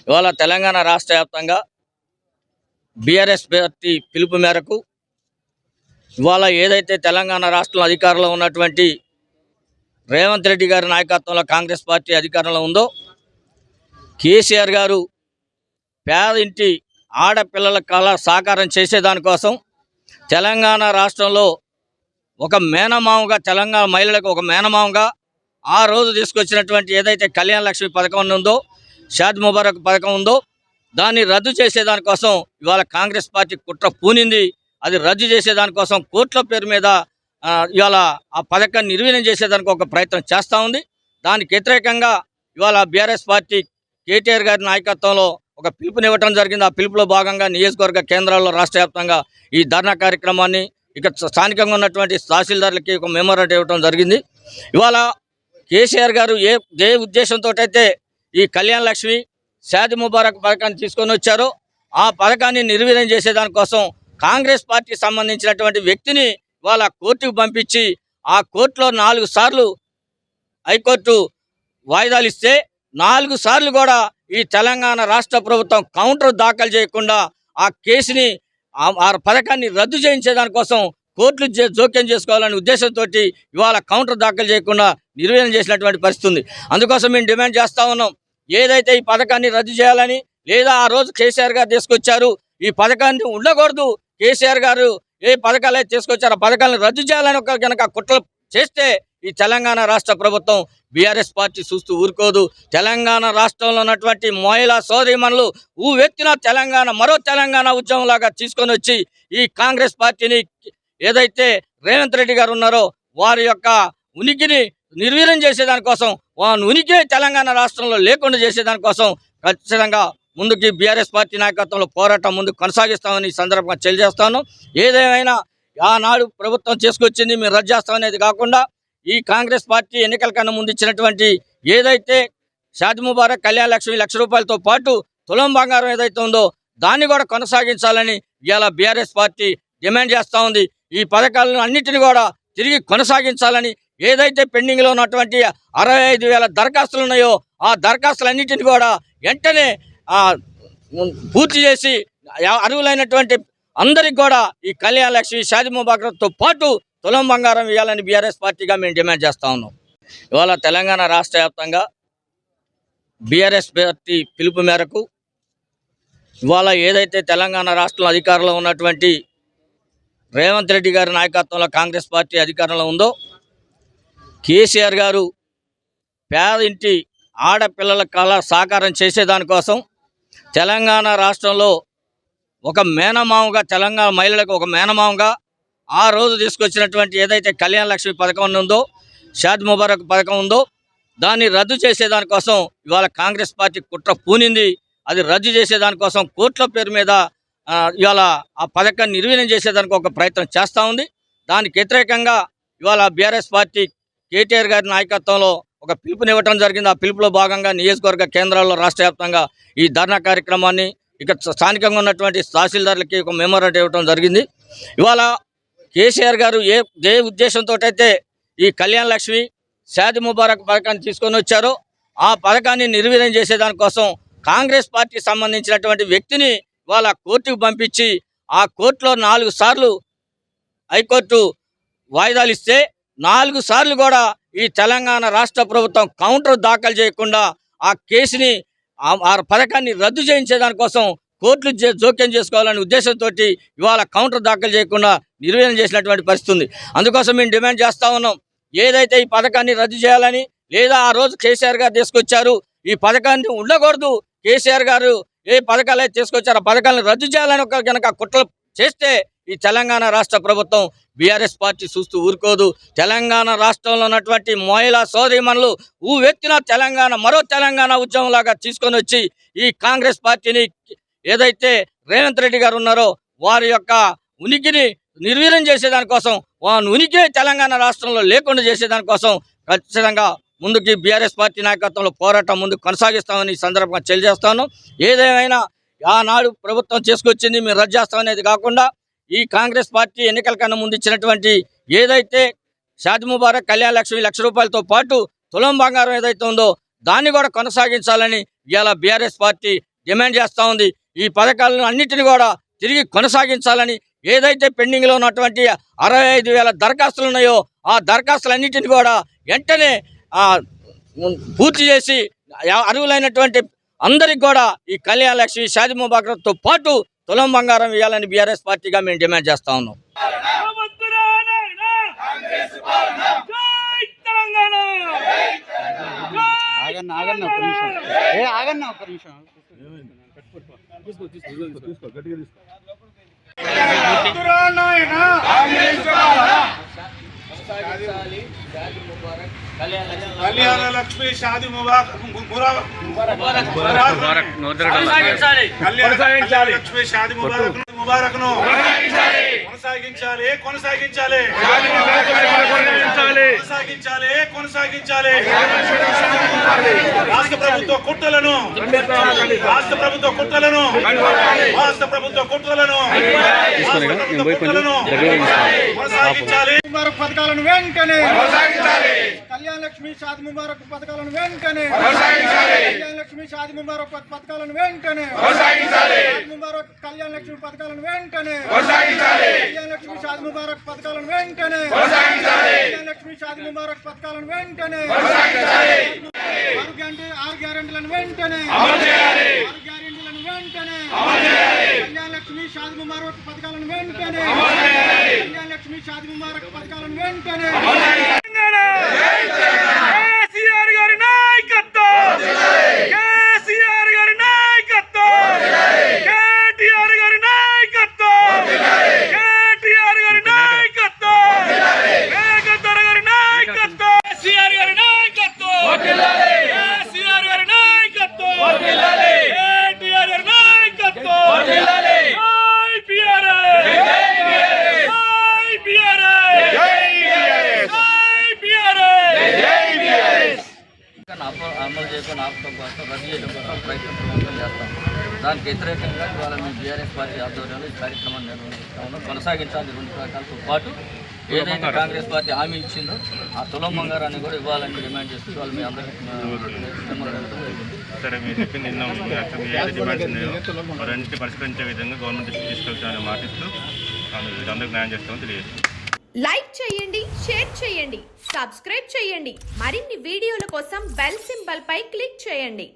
ఇవాళ తెలంగాణ రాష్ట్ర వ్యాప్తంగా బీఆర్ఎస్ పార్టీ పిలుపు మేరకు ఇవాళ ఏదైతే తెలంగాణ రాష్ట్రంలో అధికారంలో ఉన్నటువంటి రేవంత్ రెడ్డి గారి నాయకత్వంలో కాంగ్రెస్ పార్టీ అధికారంలో ఉందో, కేసీఆర్ గారు పేదింటి ఆడపిల్లల కళ సాకారం చేసేదానికోసం తెలంగాణ రాష్ట్రంలో ఒక మేనమామగా, తెలంగాణ మహిళలకు ఒక మేనమామగా ఆ రోజు తీసుకొచ్చినటువంటి ఏదైతే కళ్యాణ లక్ష్మి పథకం ఉందో, షాద్ ముబారక్ పథకం ఉందో, దాన్ని రద్దు చేసేదానికోసం ఇవాళ కాంగ్రెస్ పార్టీ కుట్ర పూనింది. అది రద్దు చేసేదానికోసం కోట్ల పేరు మీద ఇవాళ ఆ పథకాన్ని నిర్వీర్యం చేసేదానికి ఒక ప్రయత్నం చేస్తూ ఉంది. దానికి వ్యతిరేకంగా ఇవాళ బీఆర్ఎస్ పార్టీ కేటీఆర్ గారి నాయకత్వంలో ఒక పిలుపునివ్వడం జరిగింది. ఆ పిలుపులో భాగంగా నియోజకవర్గ కేంద్రాల్లో రాష్ట్ర వ్యాప్తంగా ఈ ధర్నా కార్యక్రమాన్ని, ఇక స్థానికంగా ఉన్నటువంటి తహసీల్దార్లకి ఒక మెమోరాండం ఇవ్వడం జరిగింది. ఇవాళ కేసీఆర్ గారు ఏ ఉద్దేశంతో అయితే ఈ కళ్యాణ లక్ష్మి, షాదీ ముబారక్ పథకాన్ని తీసుకొని వచ్చారో, ఆ పథకాన్ని నిర్వీర్యం చేసేదానికోసం కాంగ్రెస్ పార్టీ సంబంధించినటువంటి వ్యక్తిని ఇవాళ కోర్టుకు పంపించి, ఆ కోర్టులో 4 సార్లు హైకోర్టు వాయిదాలు ఇస్తే 4 సార్లు కూడా ఈ తెలంగాణ రాష్ట్ర ప్రభుత్వం కౌంటర్ దాఖలు చేయకుండా ఆ కేసుని, ఆ పథకాన్ని రద్దు చేయించేదానికోసం కోర్టులు జోక్యం చేసుకోవాలనే ఉద్దేశంతో ఇవాళ కౌంటర్ దాఖలు చేయకుండా నిర్వీర్యం చేసినటువంటి పరిస్థితి ఉంది. అందుకోసం మేము డిమాండ్ చేస్తూ ఉన్నాం, ఏదైతే ఈ పథకాన్ని రద్దు చేయాలని, లేదా ఆ రోజు కేసీఆర్ గారు తీసుకొచ్చారు ఈ పథకాన్ని ఉండకూడదు, కేసీఆర్ గారు ఏ పథకాలు అయితే తీసుకొచ్చారో ఆ పథకాలను రద్దు చేయాలని కనుక కుట్రలు చేస్తే ఈ తెలంగాణ రాష్ట్ర ప్రభుత్వం, బీఆర్ఎస్ పార్టీ చూస్తూ ఊరుకోదు. తెలంగాణ రాష్ట్రంలో ఉన్నటువంటి మహిళా సోదరీమణులు వ్యక్తిన తెలంగాణ, మరో తెలంగాణ ఉద్యమంలాగా తీసుకొని వచ్చి ఈ కాంగ్రెస్ పార్టీని, ఏదైతే రేవంత్ రెడ్డి గారు ఉన్నారో వారి యొక్క ఉనికిని నిర్వీర్యం చేసేదానికోసం, వారి ఉనికి తెలంగాణ రాష్ట్రంలో లేకుండా చేసేదానికోసం ఖచ్చితంగా ముందుకి బీఆర్ఎస్ పార్టీ నాయకత్వంలో పోరాటం ముందుకు కొనసాగిస్తామని ఈ సందర్భంగా తెలియజేస్తాను. ఏదేమైనా ఆనాడు ప్రభుత్వం చేసుకొచ్చింది మేము రద్దు చేస్తామనేది కాకుండా, ఈ కాంగ్రెస్ పార్టీ ఎన్నికల కన్నా ముందు ఇచ్చినటువంటి ఏదైతే షాదీ ముబారక్, కళ్యాణ లక్ష్మి ₹1,00,000తో పాటు తులం బంగారం ఏదైతే ఉందో దాన్ని కూడా కొనసాగించాలని ఇవాళ బీఆర్ఎస్ పార్టీ డిమాండ్ చేస్తూ ఉంది. ఈ పథకాలను అన్నింటినీ కూడా తిరిగి కొనసాగించాలని, ఏదైతే పెండింగ్లో ఉన్నటువంటి 65,000 దరఖాస్తులు ఉన్నాయో ఆ దరఖాస్తులన్నింటినీ కూడా వెంటనే పూర్తి చేసి అర్హులైనటువంటి అందరికి కూడా ఈ కళ్యాణ లక్ష్మి, షాదీ ముబారక్తో పాటు తులం బంగారం ఇవ్వాలని బీఆర్ఎస్ పార్టీగా మేము డిమాండ్ చేస్తూ ఉన్నాం. ఇవాళ తెలంగాణ రాష్ట్ర వ్యాప్తంగా బీఆర్ఎస్ పార్టీ పిలుపు మేరకు ఇవాళ ఏదైతే తెలంగాణ రాష్ట్రంలో అధికారంలో ఉన్నటువంటి రేవంత్ రెడ్డి గారి నాయకత్వంలో కాంగ్రెస్ పార్టీ అధికారంలో ఉందో, కేసీఆర్ గారు పేదింటి ఆడపిల్లల కళ సాకారం చేసేదానికోసం తెలంగాణ రాష్ట్రంలో ఒక మేనమామగా, తెలంగాణ మహిళలకు ఒక మేనమామగా ఆ రోజు తీసుకొచ్చినటువంటి ఏదైతే కళ్యాణ లక్ష్మి పథకం ఉందో, షాదీ ముబారక్ పథకం ఉందో దాన్ని రద్దు చేసేదానికోసం ఇవాళ కాంగ్రెస్ పార్టీ కుట్ర పూనింది. అది రద్దు చేసేదానికోసం కోట్ల పేరు మీద ఇవాళ ఆ పథకాన్ని నిర్వీర్యం చేసేదానికి ఒక ప్రయత్నం చేస్తూ ఉంది. దానికి వ్యతిరేకంగా ఇవాళ బీఆర్ఎస్ పార్టీ కేటీఆర్ గారి నాయకత్వంలో ఒక పిలుపునివ్వడం జరిగింది. ఆ పిలుపులో భాగంగా నియోజకవర్గ కేంద్రాల్లో రాష్ట్ర వ్యాప్తంగా ఈ ధర్నా కార్యక్రమాన్ని, ఇక స్థానికంగా ఉన్నటువంటి తహసీల్దార్లకి ఒక మెమోరాండం ఇవ్వడం జరిగింది. ఇవాళ కేసీఆర్ గారు ఏ ఉద్దేశంతో అయితే ఈ కళ్యాణ లక్ష్మి, షాదీ ముబారక్ పథకాన్ని తీసుకొని వచ్చారో ఆ పథకాన్ని నిర్వీర్యం చేసేదానికోసం కాంగ్రెస్ పార్టీ సంబంధించినటువంటి వ్యక్తిని ఇవాళ కోర్టుకు పంపించి, ఆ కోర్టులో 4 సార్లు హైకోర్టు వాయిదాలు ఇస్తే 4 సార్లు కూడా ఈ తెలంగాణ రాష్ట్ర ప్రభుత్వం కౌంటర్ దాఖలు చేయకుండా ఆ కేసుని, ఆ పథకాన్ని రద్దు చేయించేదానికోసం కోర్టులు జోక్యం చేసుకోవాలనే ఉద్దేశంతో ఇవాళ కౌంటర్ దాఖలు చేయకుండా నిర్వీర్యం చేసినటువంటి పరిస్థితి ఉంది. అందుకోసం మేము డిమాండ్ చేస్తూ ఉన్నాం, ఏదైతే ఈ పథకాన్ని రద్దు చేయాలని, లేదా ఆ రోజు కేసీఆర్ గారు తీసుకొచ్చారు ఈ పథకాన్ని ఉండకూడదు, కేసీఆర్ గారు ఏ పథకాలు అయితే తీసుకొచ్చారో ఆ పథకాలను రద్దు చేయాలని కనుక కుట్రలు చేస్తే ఈ తెలంగాణ రాష్ట్ర ప్రభుత్వం, బీఆర్ఎస్ పార్టీ చూస్తూ ఊరుకోదు. తెలంగాణ రాష్ట్రంలో ఉన్నటువంటి మహిళా సోదరీమణులు వ్యక్తిన తెలంగాణ, మరో తెలంగాణ ఉద్యమంలాగా తీసుకొని వచ్చి ఈ కాంగ్రెస్ పార్టీని, ఏదైతే రేవంత్ రెడ్డి గారు ఉన్నారో వారి యొక్క ఉనికిని నిర్వీర్యం చేసేదానికోసం, వారి ఉనికి తెలంగాణ రాష్ట్రంలో లేకుండా చేసేదానికోసం ఖచ్చితంగా ముందుకి బీఆర్ఎస్ పార్టీ నాయకత్వంలో పోరాటం ముందుకు కొనసాగిస్తామని ఈ సందర్భంగా తెలియజేస్తాను. ఏదేమైనా ఆనాడు ప్రభుత్వం చేసుకొచ్చింది మేము రద్దు చేస్తామనేది కాకుండా, ఈ కాంగ్రెస్ పార్టీ ఎన్నికల కన్నా ముందు ఇచ్చినటువంటి ఏదైతే షాదీ ముబారక్, కళ్యాణ లక్ష్మి ₹1,00,000తో పాటు తులం బంగారం ఏదైతే ఉందో దాన్ని కూడా కొనసాగించాలని ఇవాళ బీఆర్ఎస్ పార్టీ డిమాండ్ చేస్తూ ఉంది. ఈ పథకాలను అన్నింటినీ కూడా తిరిగి కొనసాగించాలని, ఏదైతే పెండింగ్లో ఉన్నటువంటి 65,000 దరఖాస్తులు ఉన్నాయో ఆ దరఖాస్తులన్నింటినీ కూడా వెంటనే పూర్తి చేసి అర్హులైనటువంటి అందరికి కూడా ఈ కళ్యాణ లక్ష్మి షాదీ ముబారక్తో పాటు తులం బంగారం ఇవ్వాలని బీఆర్ఎస్ పార్టీగా మేము డిమాండ్ చేస్తా ఉన్నాం. కళ్యాణ లక్ష్మి షాదీ ముబారక్ లక్ష్మి షాదీ ముబారక్ ను కొనసాగించాలి కొనసాగించాలి కొనసాగించాలి కొనసాగించాలి. రాష్ట్ర ప్రభుత్వ కుట్రలను రాష్ట్ర ప్రభుత్వ కుట్రలను రాష్ట్ర ప్రభుత్వ కుట్రలను కొనసాగించాలి. ముబారక్ పథకాలను వెంటనే కళ్యాణ లక్ష్మి షాదీ ముబారక్ పథకాలను వెంటనే కళ్యాణ లక్ష్మి షాదీ ముబారక్ పథకాలను వెంటనే ముబారక్ కళ్యాణ లక్ష్మి పథకాలను వెంటనే కళ్యాణ లక్ష్మి షాదీ ముబారక్ పథకాలను వెంటనే కళ్యాణ లక్ష్మి షాదీ ముబారక్ పథకాలను వెంటనే 6 గ్యారెంటీలను వెంటనే 6 గ్యారెంటీలను వెంటనే కళ్యాణ లక్ష్మి షాదీ ముబారక్ పథకాలను వెంటనే కళ్యాణ లక్ష్మి షాదీ ముబారక్ పథకాలను వెంటనే కేసీఆర్ గారి నాయకత్వం కేసీఆర్ గారి నాయకత్వం కేటీఆర్ గారి నాయకత్వం కేటీఆర్ గారి నాయకత్వం మేఘధర గారి నాయకత్వం కేసీఆర్ గారి నాయకత్వం కేసీఆర్ గారి నాయకత్వం కేటీఆర్ గారి నాయకత్వం అమలు చేయకుండా ఆపడం కోసం రద్దు చేయడం కోసం ప్రయత్నం చేస్తాం. దానికి వ్యతిరేకంగా ఇవాళ మేము బీఆర్ఎస్ పార్టీ ఆధ్వర్యంలో ఈ కార్యక్రమాన్ని నిర్వహిస్తాము. కొనసాగించాలి 2 రకాలతో పాటు ఏదైతే కాంగ్రెస్ పార్టీ హామీ ఇచ్చిందో ఆ తులం బంగారాన్ని కూడా ఇవ్వాలని డిమాండ్ చేస్తూ ఇవాళ మీ అందరికీ సరే మీరు చెప్పింది ఏదైతే డిమాండ్స్ ఉన్నాయో వారన్నింటినీ పరిష్కరించే విధంగా గవర్నమెంట్ తీసుకెళ్తామని మాటిస్తూ అందరికి న్యాయం చేస్తామని తెలియజేస్తాం. లైక్ చేయండి, షేర్ చేయండి, సబ్స్క్రైబ్ చేయండి. మరిన్ని వీడియోల కోసం బెల్ సింబల్ పై క్లిక్ చేయండి.